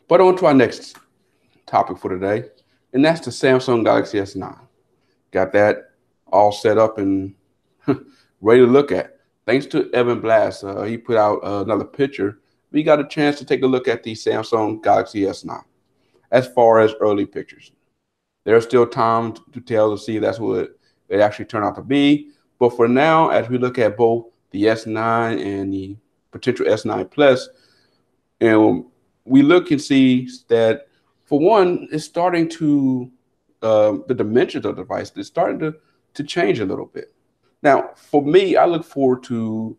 But on to our next topic for today, and that's the Samsung Galaxy S9. Got that all set up and ready to look at. Thanks to Evan Blass, he put out another picture. We got a chance to take a look at the Samsung Galaxy S9 as far as early pictures. There's still time to tell to see if that's what it actually turned out to be. But for now, as we look at both the S9 and the potential S9 Plus, and we look and see that, for one, it's starting to, the dimensions of the device is starting to change a little bit. Now, for me, I look forward to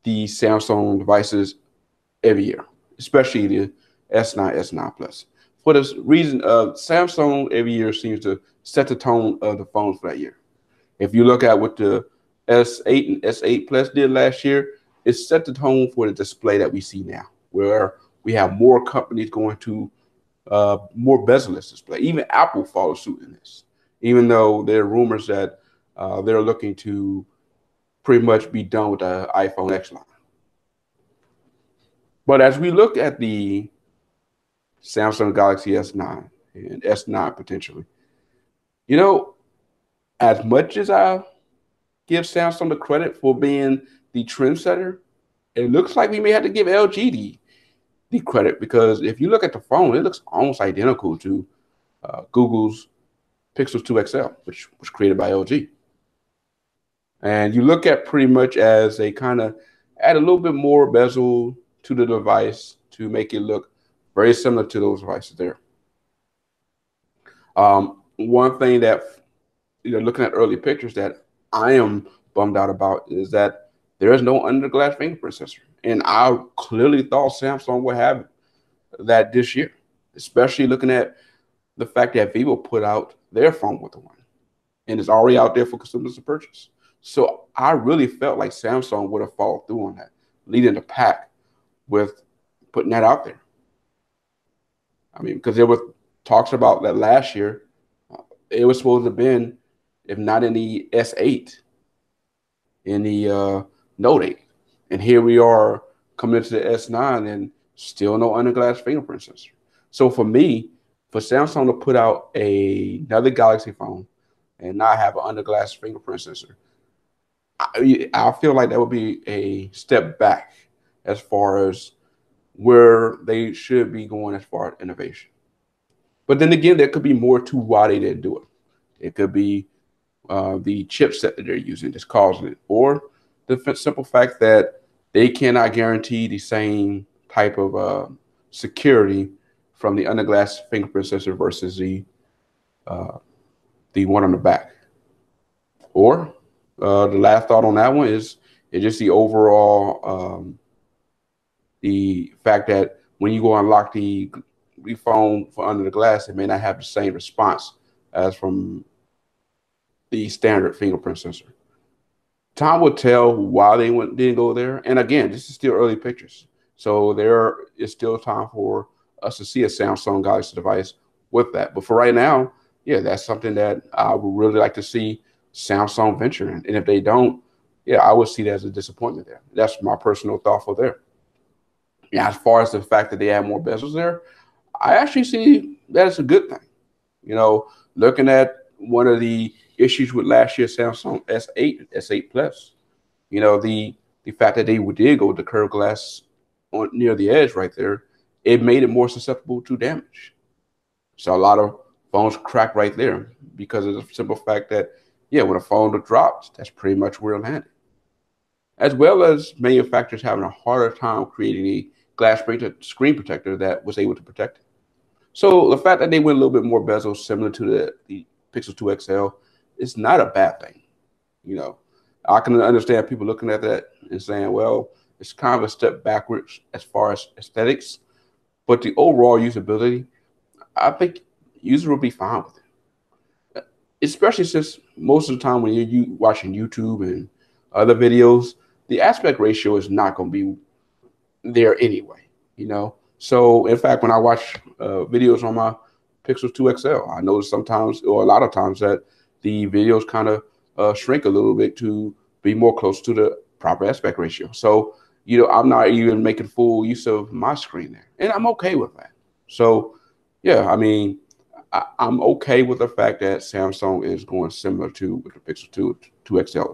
the Samsung devices every year, especially the S9, S9 Plus. For this reason, Samsung every year seems to set the tone of the phones for that year. If you look at what the S8 and S8 Plus did last year, it set the tone for the display that we see now, where we have more companies going to more bezel-less display. Even Apple follows suit in this, even though there are rumors that they're looking to pretty much be done with the iPhone X line. But as we look at the Samsung Galaxy S9 and S9 potentially, you know, as much as I give Samsung the credit for being the trendsetter, it looks like we may have to give LG the credit, because if you look at the phone, it looks almost identical to Google's Pixel 2 XL, which was created by LG. And you look at pretty much as they kind of add a little bit more bezel to the device to make it look very similar to those devices there. One thing that, looking at early pictures that I am bummed out about is that there is no under-glass fingerprint sensor. And I clearly thought Samsung would have that this year, especially looking at the fact that Vivo put out their phone with the one, and it's already out there for consumers to purchase. So I really felt like Samsung would have followed through on that, leading the pack with putting that out there. I mean, because there were talks about that last year. It was supposed to have been, if not in the S8, in the Note 8. And here we are coming into the S9 and still no under-glass fingerprint sensor. So for me, for Samsung to put out another Galaxy phone and not have an under-glass fingerprint sensor, I feel like that would be a step back as far as where they should be going as far as innovation. But then again, there could be more to why they didn't do it. It could be the chipset that they're using that's causing it, or the simple fact that they cannot guarantee the same type of security from the under-glass fingerprint sensor versus the one on the back. Or the last thought on that one is just the overall the fact that when you go unlock the phone for under the glass, it may not have the same response as from the standard fingerprint sensor. Time will tell why they didn't go there. And again, this is still early pictures. So there is still time for us to see a Samsung Galaxy device with that. But for right now, yeah, that's something that I would really like to see Samsung venture in. And if they don't, yeah, I would see that as a disappointment there. That's my personal thought for there. Yeah, as far as the fact that they have more bezels there, I actually see that as a good thing. Looking at one of the issues with last year's Samsung S8 and S8 Plus, the fact that they did go with the curved glass near the edge right there, it made it more susceptible to damage. So a lot of phones crack right there because of the simple fact that, yeah, when a phone drops, that's pretty much where it landed. As well as manufacturers having a harder time creating a glass screen protector that was able to protect it. So the fact that they went a little bit more bezel, similar to the Pixel 2 XL, is not a bad thing. I can understand people looking at that and saying, well, it's kind of a step backwards as far as aesthetics, but the overall usability, I think users will be fine with it. Especially since most of the time when you're watching YouTube and other videos, the aspect ratio is not going to be there anyway, So in fact, when I watch videos on my Pixel 2 XL, I notice sometimes, or a lot of times, that the videos kind of shrink a little bit to be more close to the proper aspect ratio. So, I'm not even making full use of my screen there, and I'm okay with that. So, yeah, I mean, I'm okay with the fact that Samsung is going similar to with the Pixel 2 XL.